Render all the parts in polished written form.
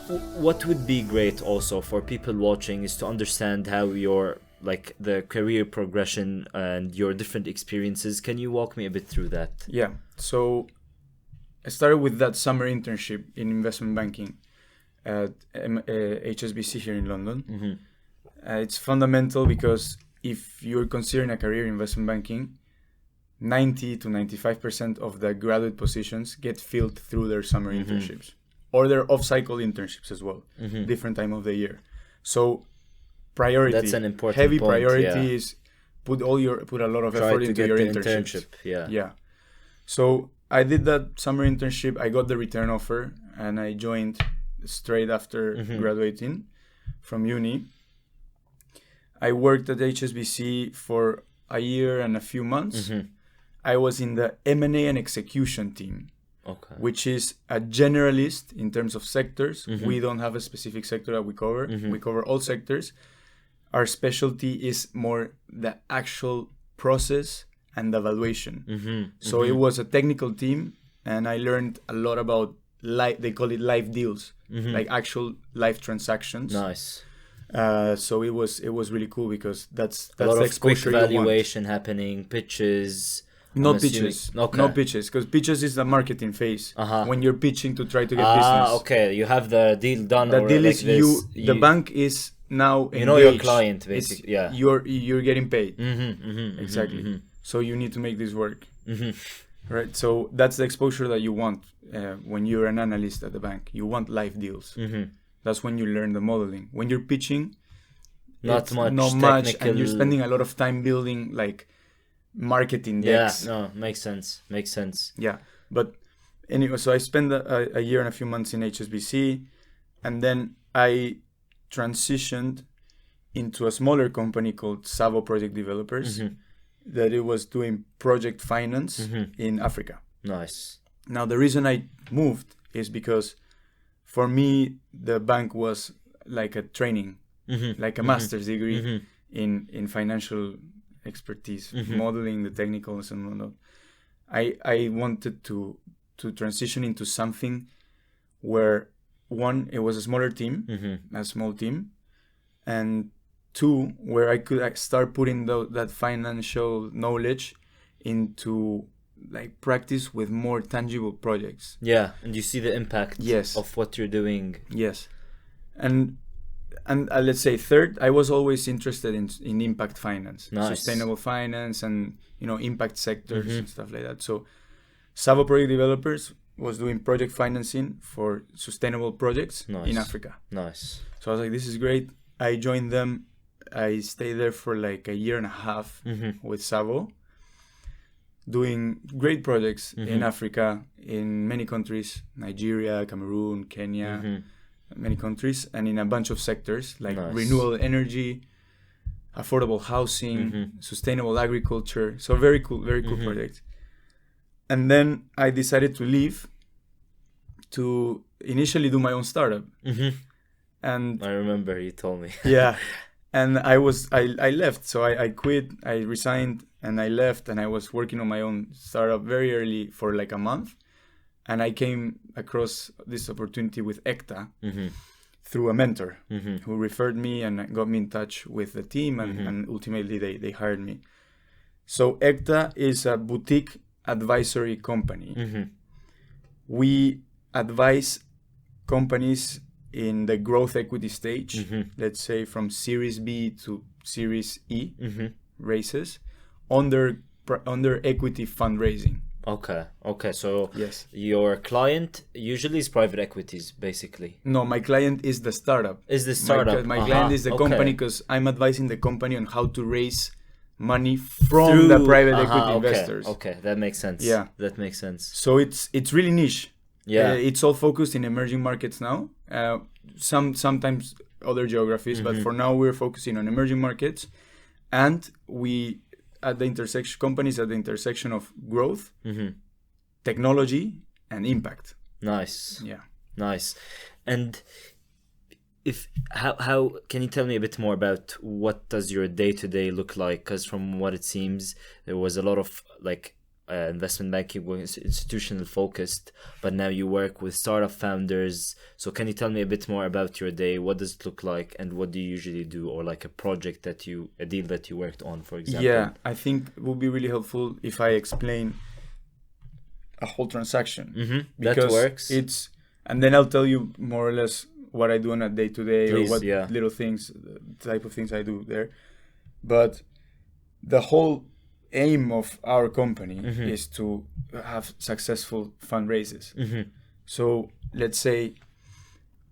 what would be great also for people watching is to understand how your like the career progression and your different experiences. Can you walk me a bit through that? Yeah. So I started with that summer internship in investment banking at HSBC here in London. It's fundamental because if you're considering a career in investment banking, 90 to 95% of the graduate positions get filled through their summer internships or their off-cycle internships as well, different time of the year. So priority, That's an important heavy point, priority is put a lot of Try effort to into get your the internships. internship. Yeah. Yeah. So I did that summer internship. I got the return offer and I joined straight after graduating from uni. I worked at HSBC for a year and a few months. I was in the M&A and execution team, which is a generalist in terms of sectors. We don't have a specific sector that we cover. We cover all sectors. Our specialty is more the actual process and the valuation. So it was a technical team, and I learned a lot about they call it live deals, like actual live transactions. Nice. So it was really cool because that's A lot the of quick exposure you want. valuation happening, pitches. No I'm assuming- pitches. Okay. No pitches, because pitches is the marketing phase. When you're pitching to try to get Ah, business. okay. You have the deal done. The or deal like is this. the bank is now You know your engaged. client, basically. Yeah. You're getting paid. Exactly. So you need to make this work. Right. So that's the exposure that you want when you're an analyst at the bank. You want live deals. That's when you learn the modeling. When you're pitching, Not it's much not much, technical. and you're spending a lot of time building like marketing Yeah, decks. no, makes sense. Yeah, but anyway, so I spent a year and a few months in HSBC, and then I transitioned into a smaller company called Savo Project Developers that it was doing project finance in Africa. Nice. Now, the reason I moved is because for me, the bank was like a training, like a master's degree in financial expertise, modeling the technicals and whatnot. I wanted to transition into something where, one, it was a smaller team, a small team, and two, where I could start putting that financial knowledge into like practice with more tangible projects. Yeah, and you see the impact Yes. of what you're doing. Yes. And let's say third, I was always interested in impact finance, Nice. sustainable finance, and impact sectors and stuff like that. So Savo Project Developers was doing project financing for sustainable projects in Africa. Nice. So I was like, this is great. I joined them. I stayed there for like a year and a half with Savo, doing great projects in Africa, in many countries, Nigeria, Cameroon, Kenya, many countries, and in a bunch of sectors like renewable energy, affordable housing, sustainable agriculture. So very cool project. And then I decided to leave to initially do my own startup. And I remember you told me. yeah, and I left. So I quit, I resigned, and I left, and I was working on my own startup very early for like a month. And I came across this opportunity with ECTA through a mentor who referred me and got me in touch with the team, and ultimately they hired me. So ECTA is a boutique advisory company. We advise companies in the growth equity stage, let's say from Series B to Series E raises, under equity fundraising. Okay. So Yes. your client usually is private equities, basically. No, my client is the startup. Is the startup? My client is the company because I'm advising the company on how to raise money from the private equity investors. Okay, that makes sense. Yeah. That makes sense. So it's really niche. Yeah. It's all focused in emerging markets now. Sometimes other geographies, but for now we're focusing on emerging markets, and we at the intersection companies at the intersection of growth, technology, and impact. Nice. Yeah. Nice. And how can you tell me a bit more about what does your day-to-day look like? Because from what it seems, there was a lot of like investment banking was institutional focused, but now you work with startup founders. So can you tell me a bit more about your day? What does it look like, and what do you usually do, or like a deal that you worked on, for example? Yeah, I think it would be really helpful if I explain a whole transaction. That works. And then I'll tell you more or less what I do on a day to day, or what little things, type of things I do there. But the whole aim of our company is to have successful fundraisers. So let's say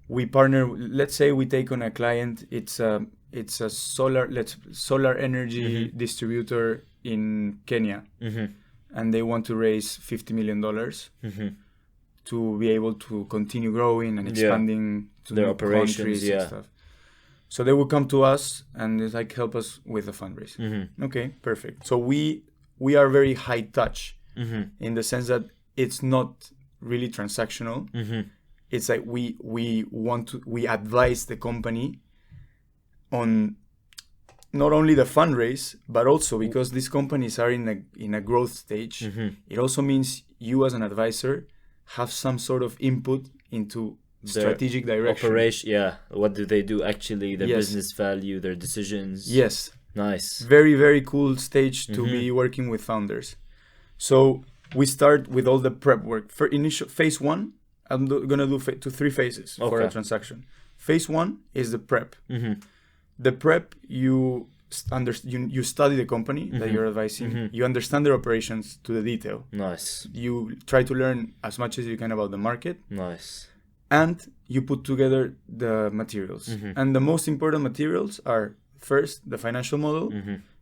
we take on a client. It's a solar energy distributor in Kenya, and they want to raise $50 million to be able to continue growing and expanding to their new operations countries and stuff. So they will come to us and it's like, help us with the fundraise. Okay, perfect. So we are very high touch in the sense that it's not really transactional. It's like we advise the company on not only the fundraise, but also because these companies are in a growth stage, it also means you as an advisor have some sort of input into strategic direction. Operation, what do they do actually? Their business value, their decisions. Yes. Nice. Very, very cool stage to be working with founders. So we start with all the prep work. For initial phase one, I'm gonna do three phases for a transaction. Phase one is the prep. The prep, you study the company that you're advising. You understand their operations to the detail. Nice. You try to learn as much as you can about the market. Nice. And you put together the materials. And the most important materials are, first, the financial model,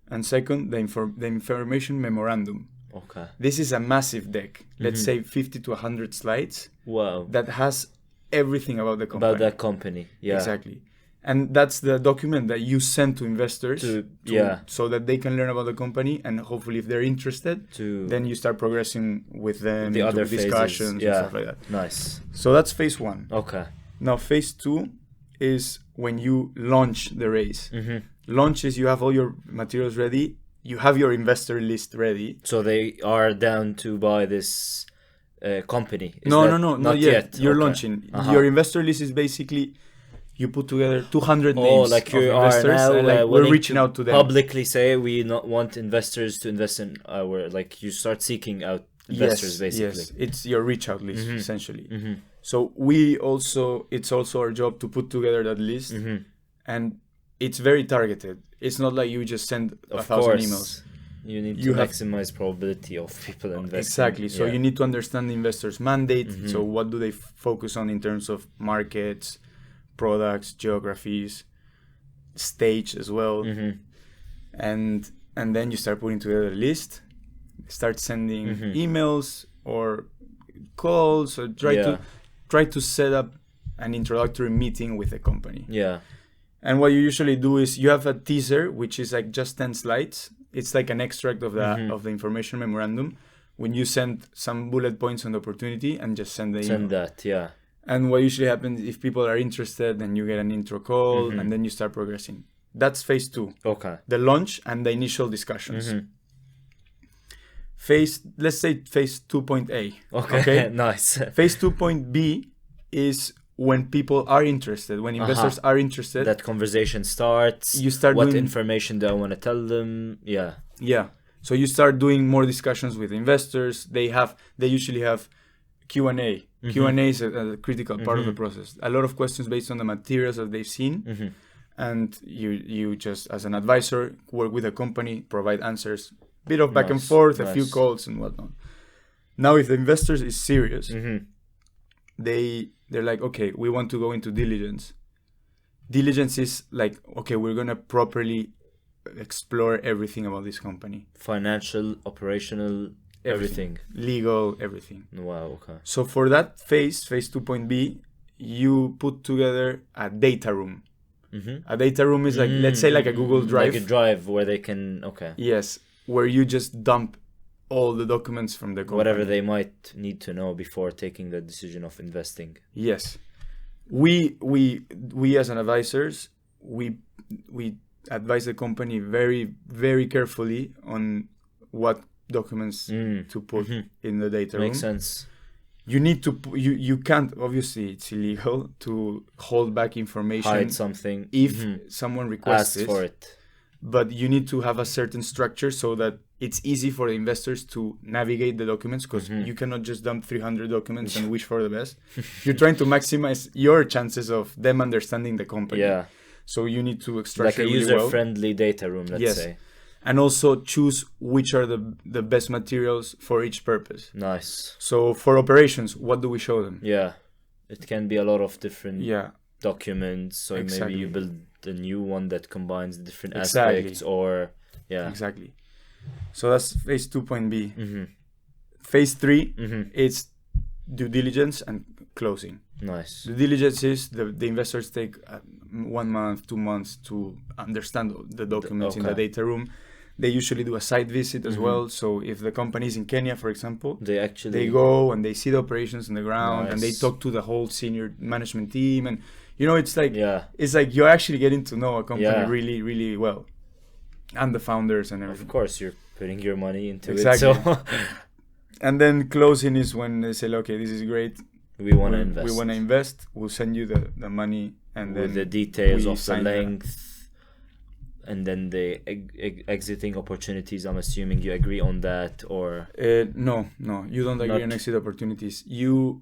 and second, the information memorandum. Okay. This is a massive deck, let's say 50 to 100 slides. Wow. That has everything about the company. About that company, yeah. Exactly. And that's the document that you send to investors so that they can learn about the company, and hopefully if they're interested, then you start progressing with them the other discussions and stuff like that. Nice. So that's phase one. Okay. Now phase two is when you launch the raise. Launch is you have all your materials ready, you have your investor list ready. So they are down to buy this company. No, not yet. You're okay. Launching. Your investor list is basically, you put together 200 names like you of are investors, now, and like we're reaching out to them. Publicly say we not want investors to invest in our, like you start seeking out investors basically. Yes, it's your reach out list essentially. So it's also our job to put together that list, and it's very targeted. It's not like you just send 1,000 emails. You need to maximize probability of people investing. Exactly. So you need to understand the investor's mandate. So what do they focus on in terms of markets, products, geographies, stage as well, and then you start putting together a list, start sending emails or calls, or try to set up an introductory meeting with the company. And what you usually do is you have a teaser, which is like just 10 slides. It's like an extract of the information memorandum. When you send some bullet points on the opportunity and just send the email. Send that, And what usually happens, if people are interested, then you get an intro call, and then you start progressing. That's phase two. Okay. The launch and the initial discussions. Let's say phase 2.A. Okay. Nice. Phase 2.B is when people are interested, when investors are interested. That conversation starts. You start what information do I want to tell them? Yeah. So you start doing more discussions with investors. They usually have Q&A. Q&A is a critical part of the process. A lot of questions based on the materials that they've seen. And you just, as an advisor, work with a company, provide answers, bit of back and forth, a few calls and whatnot. Now, if the investors is serious, they're like, okay, we want to go into diligence. Diligence is like, okay, we're going to properly explore everything about this company. Financial, operational, everything. Legal, everything. Wow, okay. So for that phase 2.B, you put together a data room. A data room is like, let's say like a Google Drive. Like a drive where they can, Yes, where you just dump all the documents from the company. Whatever they might need to know before taking the decision of investing. Yes. We as an advisors, we advise the company very, very carefully on what documents to put in the data room. Makes sense. You need to you can't, obviously it's illegal to hold back information, Hide something if someone requests ask for it. But you need to have a certain structure so that it's easy for the investors to navigate the documents, because you cannot just dump 300 documents and wish for the best. You're trying to maximize your chances of them understanding the company. Yeah. So you need to structure Like a really well. user-friendly data room, let's say. And also choose which are the best materials for each purpose. Nice. So for operations, what do we show them? Yeah. It can be a lot of different Yeah. documents. So Exactly. maybe you build a new one that combines different Exactly. aspects, or Exactly. So that's phase 2.B. Phase 3, it's due diligence and closing. Nice. Due diligence is the investors take 1 month, 2 months to understand the documents in the data room. They usually do a site visit as well. So if the company is in Kenya, for example, they go and they see the operations on the ground, and they talk to the whole senior management team. And it's like you're actually getting to know a company really, really well, and the founders and everything. Of course, you're putting your money into it. So. And then closing is when they say, okay, this is great. We want to invest. We want to invest. We'll send you the money, and with then the details of the length. And then the exiting opportunities, I'm assuming you agree on that, or no, you don't agree on exit opportunities. You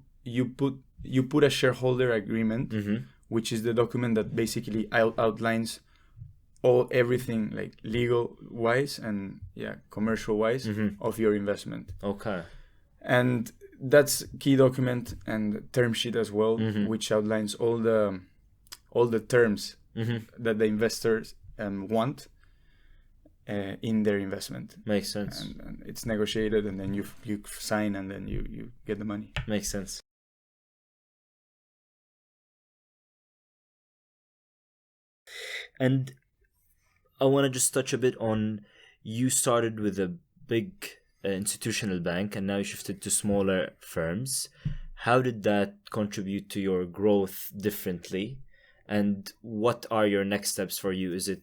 put a shareholder agreement, which is the document that basically outlines everything, like legal wise and commercial wise of your investment. Okay. And that's key document, and term sheet as well, which outlines all the terms that the investors want in their investment. Makes sense. And it's negotiated, and then you sign, and then you get the money. Makes sense. And I want to just touch a bit on, you started with a big institutional bank, and now you shifted to smaller firms. How did that contribute to your growth differently? And what are your next steps for you? Is it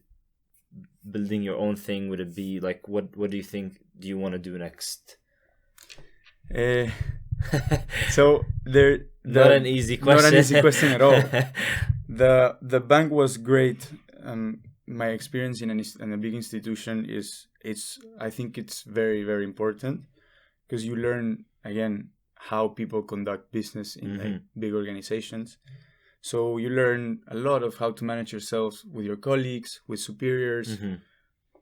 building your own thing? Would it be like, what do you think do you want to do next? So not an easy question. Not an easy question at all. The bank was great. My experience in a big institution I think it's very, very important, because you learn again how people conduct business in like big organizations. So you learn a lot of how to manage yourself with your colleagues, with superiors,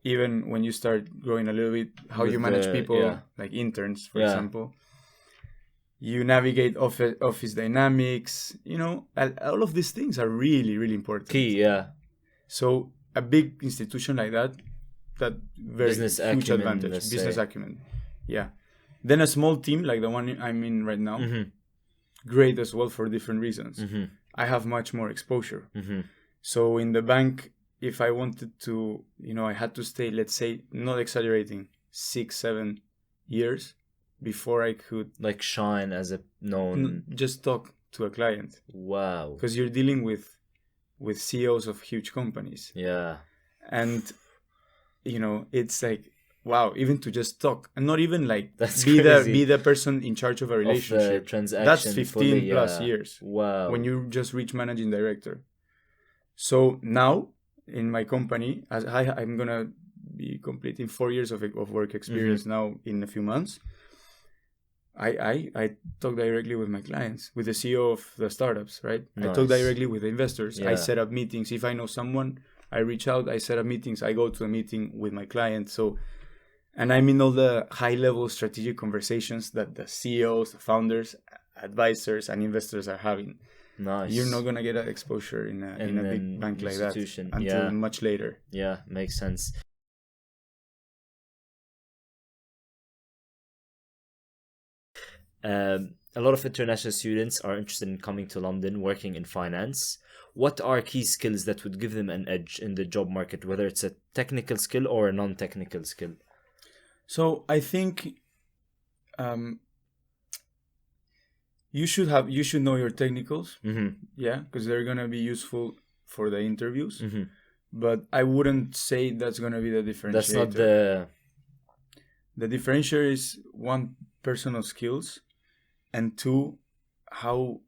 even when you start growing a little bit, how you manage people, like interns, for example. You navigate office dynamics, all of these things are really, really important. Key, So a big institution like that very business huge acumen, advantage, business acumen. Yeah. Then a small team like the one I'm in right now, great as well for different reasons. I have much more exposure. So in the bank, if I wanted to, I had to stay, let's say, not exaggerating, 6-7 years before I could like shine as a known. Just talk to a client. Wow. Because you're dealing with CEOs of huge companies. Yeah. And it's like, wow, even to just talk, and not even like be the person in charge of a relationship. Of the transaction. That's 15 plus years. Wow. When you just reach managing director. So now in my company, as I'm gonna be completing 4 years of work experience now in a few months. I talk directly with my clients, with the CEO of the startups, right? Nice. I talk directly with the investors. I set up meetings. If I know someone, I reach out, I set up meetings, I go to a meeting with my client. So, and I'm in all the high-level strategic conversations that the CEOs, the founders, advisors, and investors are having. Nice. You're not going to get that exposure in a big bank like that until much later. Yeah, makes sense. A lot of international students are interested in coming to London, working in finance. What are key skills that would give them an edge in the job market, whether it's a technical skill or a non-technical skill? So I think you should know your technicals, because they're gonna be useful for the interviews. But I wouldn't say that's gonna be the differentiator. That's not the The differentiator is one, personal skills, and two, how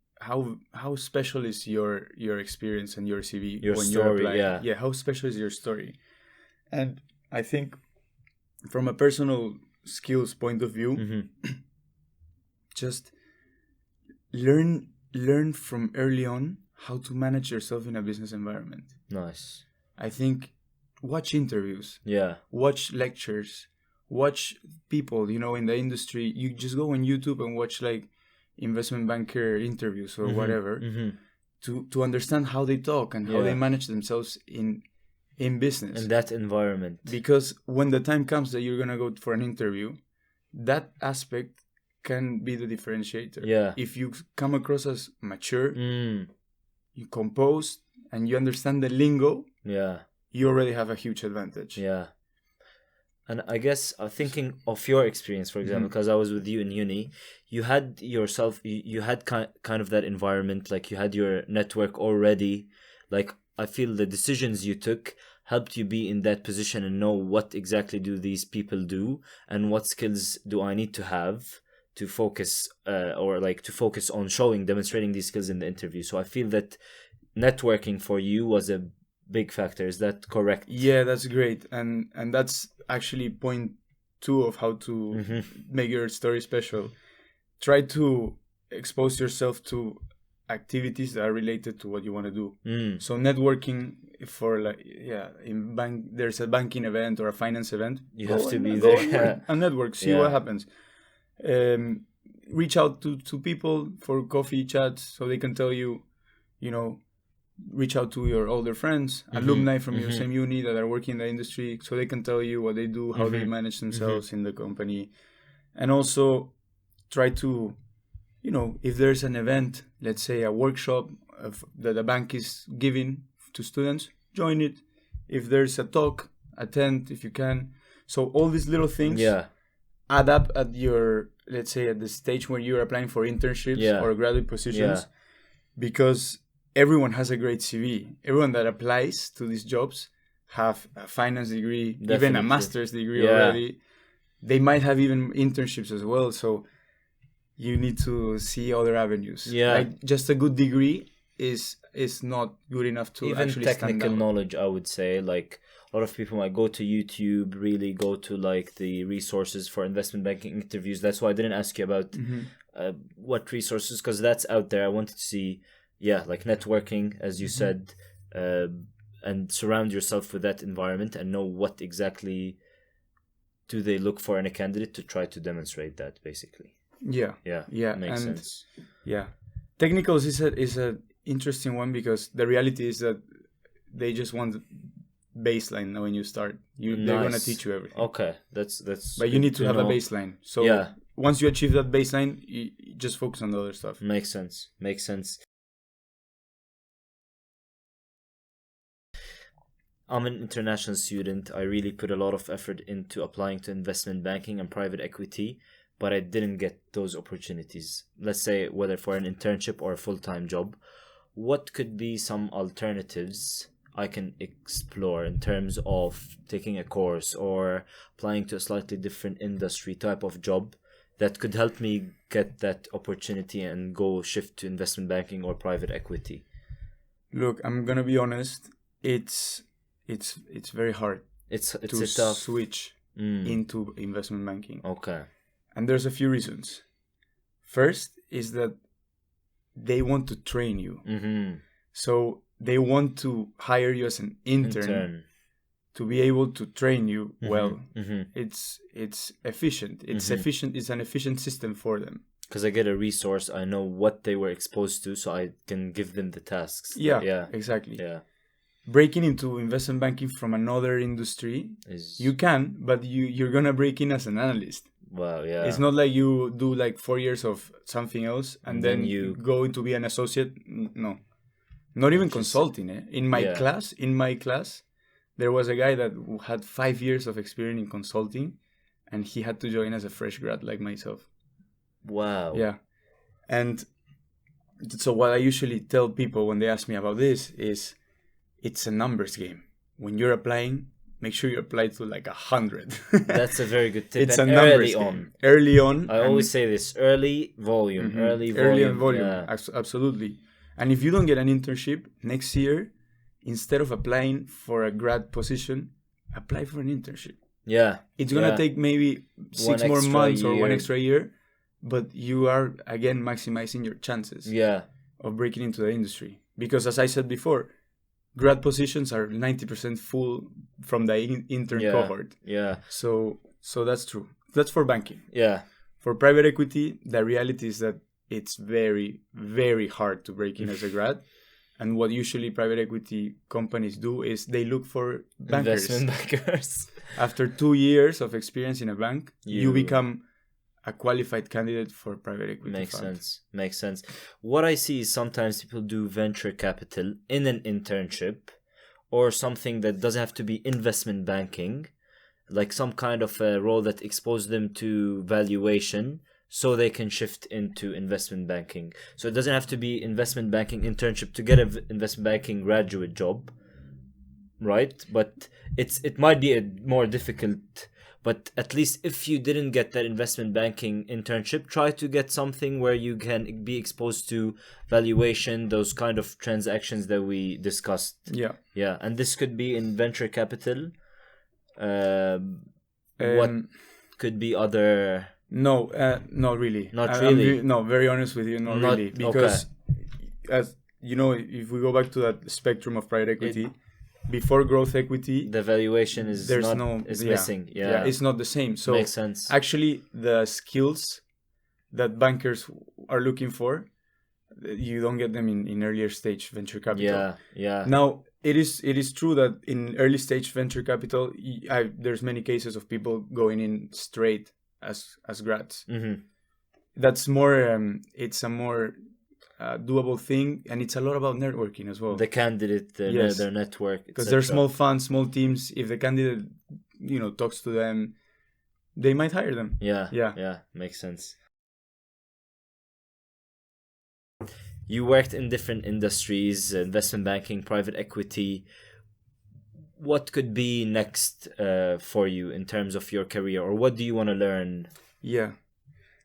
special is your experience and your CV Your when story, you're applying. yeah. Yeah, how special is your story? And I think from a personal skills point of view, just learn from early on how to manage yourself in a business environment. Nice. I think watch interviews, Yeah. watch lectures, watch people, in the industry. You just go on YouTube and watch like investment banker interviews or whatever to understand how they talk and how they manage themselves in business. In that environment. Because when the time comes that you're gonna go for an interview, that aspect can be the differentiator. Yeah. If you come across as mature, you composed, and you understand the lingo, you already have a huge advantage. Yeah. And I guess thinking of your experience, for example, because I was with you in uni, you had yourself, you had kind of that environment, like you had your network already. Like I feel the decisions you took helped you be in that position and know what exactly do these people do and what skills do I need to have to focus to focus on demonstrating these skills in the interview. So I feel that networking for you was a big factor. Is that correct? Yeah, that's great. And that's actually point 2 of how to make your story special. Try to expose yourself to activities that are related to what you want to do. So networking for there's a banking event or a finance event. You have to be there and network. See what happens. Reach out to people for coffee chats so they can tell you, reach out to your older friends, alumni from your same uni that are working in the industry, so they can tell you what they do, how they manage themselves in the company. And also try to, if there's an event, let's say a workshop that the bank is giving to students, join it. If there's a talk, attend if you can. So all these little things add up at your, let's say, at the stage where you're applying for internships or graduate positions, because everyone has a great CV. Everyone that applies to these jobs have a finance degree, even a master's degree already. They might have even internships as well. So you need to see other avenues. Yeah. Like just a good degree is not good enough to even actually technical stand out. Knowledge, I would say. Like a lot of people might go to YouTube, really go to like the resources for investment banking interviews. That's why I didn't ask you about what resources, because that's out there. I wanted to see like networking, as you said, and surround yourself with that environment and know what exactly do they look for in a candidate to try to demonstrate that, basically. Yeah. Makes sense. Yeah, technicals is a interesting one, because the reality is that they just want baseline when you start. They're gonna teach you everything. Okay, that's. But you need to have a baseline. So once you achieve that baseline, you just focus on the other stuff. Makes sense. I'm an international student. I really put a lot of effort into applying to investment banking and private equity, but I didn't get those opportunities. Let's say whether for an internship or a full-time job. What could be some alternatives I can explore in terms of taking a course or applying to a slightly different industry type of job that could help me get that opportunity and go shift to investment banking or private equity? Look, I'm gonna be honest. It's very hard. It's to a tough switch into investment banking. Okay. And there's a few reasons. First is that they want to train you. So they want to hire you as an intern. To be able to train you well. It's efficient. It's an efficient system for them. Because I get a resource, I know what they were exposed to, so I can give them the tasks. Yeah, exactly. Yeah. Breaking into investment banking from another industry, you can, but you're gonna break in as an analyst. Wow, yeah. It's not like you do like 4 years of something else and then you go to be an associate. No, not even consulting. In my class, there was a guy that had 5 years of experience in consulting, and he had to join as a fresh grad like myself. Wow. Yeah, and so what I usually tell people when they ask me about this is, it's a numbers game. When you're applying, make sure you apply to like 100. That's a very good tip. It's and a numbers early game. on. Early on. I always say this: early volume, Early on volume. Yeah. Absolutely. And if you don't get an internship next year, instead of applying for a grad position, apply for an internship. Yeah. It's gonna take maybe 6 more months or 1 extra year, but you are again maximizing your chances of breaking into the industry. Because as I said before, grad positions are 90% full from the intern cohort. Yeah. So that's true. That's for banking. Yeah. For private equity, the reality is that it's very, very hard to break in as a grad. And what usually private equity companies do is they look for bankers. Investment bankers. After 2 years of experience in a bank, you become a qualified candidate for private equity. Makes sense. What I see is sometimes people do venture capital in an internship or something that doesn't have to be investment banking, like some kind of a role that exposes them to valuation so they can shift into investment banking. So it doesn't have to be investment banking internship to get an investment banking graduate job, right? But it might be a more difficult. But at least if you didn't get that investment banking internship, try to get something where you can be exposed to valuation, those kind of transactions that we discussed. Yeah. And this could be in venture capital. What could be other... No, not really. Not really? No, very honest with you, not really. Because, as you know, if we go back to that spectrum of private equity... Before growth equity, the valuation is missing. Yeah, it's not the same. So makes sense. Actually, the skills that bankers are looking for, you don't get them in earlier stage venture capital. Yeah. Now it is true that in early stage venture capital, there's many cases of people going in straight as grads. Mm-hmm. That's more. It's a more doable thing, and it's a lot about networking as well. The candidate, their network, because they're small funds, small teams. If the candidate, talks to them, they might hire them. Yeah, makes sense. You worked in different industries, investment banking, private equity. What could be next for you in terms of your career, or what do you want to learn? Yeah,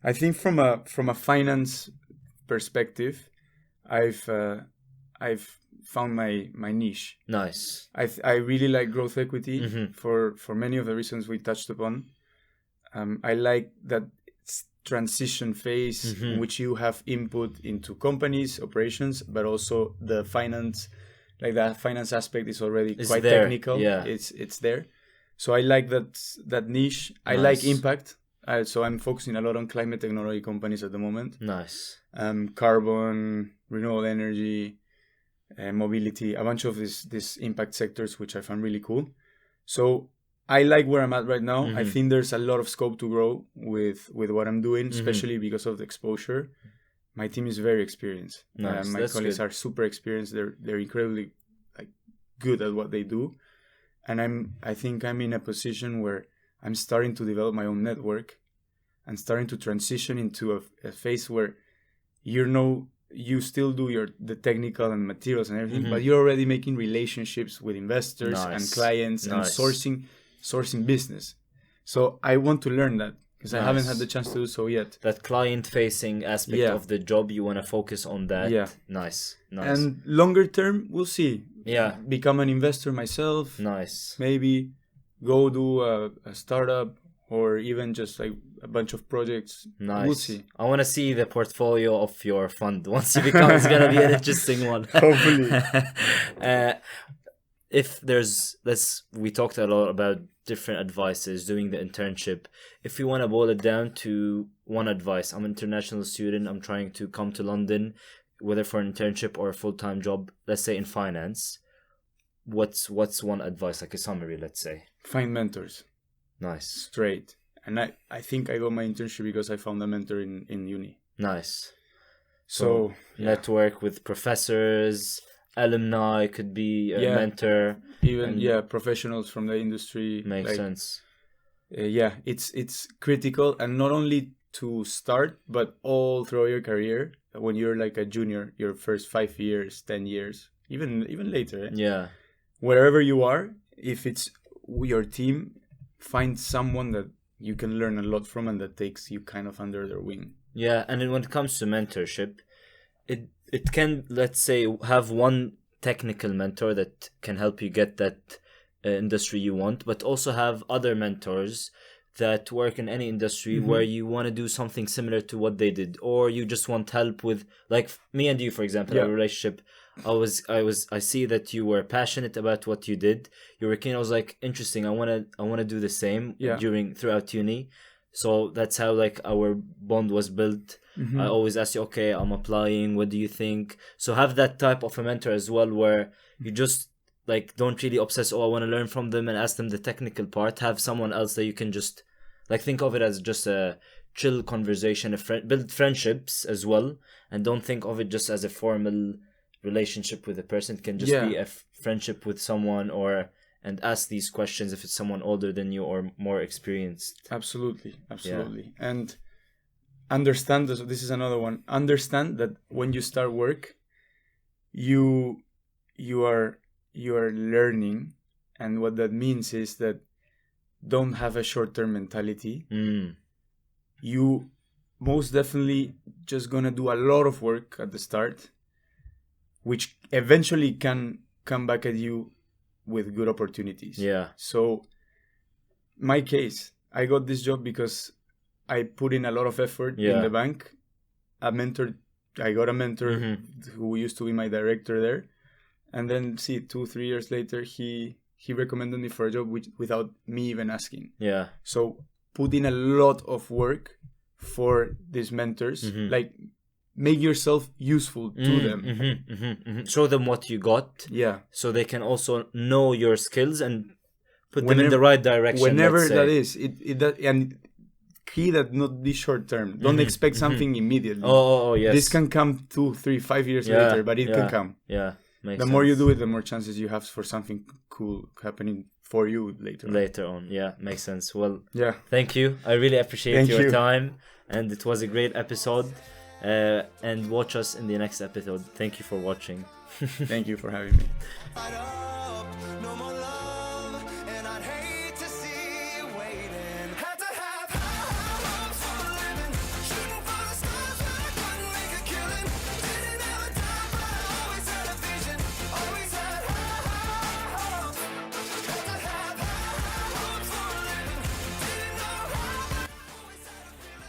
I think from a finance perspective, I've found my niche. Nice. I really like growth equity Mm-hmm. for many of the reasons we touched upon. I like that transition phase Mm-hmm. in which you have input into companies, operations, but also the finance, like that finance aspect is already quite there. technical. Yeah. It's there. So I like that niche. I like impact. So I'm focusing a lot on climate technology companies at the moment. Nice. Carbon, renewable energy, mobility, a bunch of these impact sectors, which I find really cool. So I like where I'm at right now. Mm-hmm. I think there's a lot of scope to grow with what I'm doing, Mm-hmm. especially because of the exposure. My team is very experienced. Nice. My colleagues are super experienced. They're incredibly good at what they do, and I think I'm in a position where I'm starting to develop my own network and starting to transition into a phase where you still do the technical and materials and everything, Mm-hmm. but you're already making relationships with investors and clients and sourcing business. So I want to learn that because I haven't had the chance to do so yet. That client-facing aspect of the job, you want to focus on that. Yeah. Nice. And longer term, we'll see. Yeah. Become an investor myself. Nice. Maybe go do a startup or even just like a bunch of projects. Nice. We'll see. I want to see the portfolio of your fund once you become. It's gonna be an interesting one. Hopefully. We talked a lot about different advices, doing the internship. If you want to boil it down to one advice, I'm an international student. I'm trying to come to London, whether for an internship or a full-time job. Let's say in finance. What's one advice, like a summary? Let's say. Find mentors. Nice. Straight. And I think I got my internship because I found a mentor in uni. Nice. So network with professors, alumni could be a mentor. Even professionals from the industry. Makes sense. It's critical, and not only to start, but all throughout your career. When you're like a junior, your first 5 years, 10 years, even later. Yeah. Wherever you are, if it's your team finds someone that you can learn a lot from and that takes you kind of under their wing. Yeah, and then when it comes to mentorship, it can, let's say, have one technical mentor that can help you get that industry you want, but also have other mentors that work in any industry where you want to do something similar to what they did, or you just want help with, like me and you, for example, our relationship. I see that you were passionate about what you did. You were keen. I was like, interesting. I wanna do the same throughout uni. So that's how like our bond was built. I always ask you, okay, I'm applying. What do you think? So have that type of a mentor as well, where you just like don't really obsess. Oh, I want to learn from them and ask them the technical part. Have someone else that you can just like think of it as just a chill conversation, build friendships as well, and don't think of it just as a formal relationship with a person. It can just be a friendship with someone, and ask these questions if it's someone older than you or more experienced. Absolutely. And understand this is another one. Understand that when you start work, you are learning, and what that means is that don't have a short-term mentality. You most definitely just gonna do a lot of work at the start, which eventually can come back at you with good opportunities. Yeah. So my case, I got this job because I put in a lot of effort in the bank. I got a mentor who used to be my director there. And then 2-3 years later, he recommended me for a job without me even asking. Yeah. So put in a lot of work for these mentors. Like, make yourself useful to them. Show them what you got. Yeah. So they can also know your skills and put them in the right direction. Whenever that is, and key that not be short term. Don't expect something immediately. Oh, yes. This can come 2, 3, 5 years later, but it can come. Yeah. The more you do it, the more chances you have for something cool happening for you later on. Yeah, makes sense. Well, thank you. I really appreciate your time, and it was a great episode. And watch us in the next episode. Thank you for watching. Thank you for having me.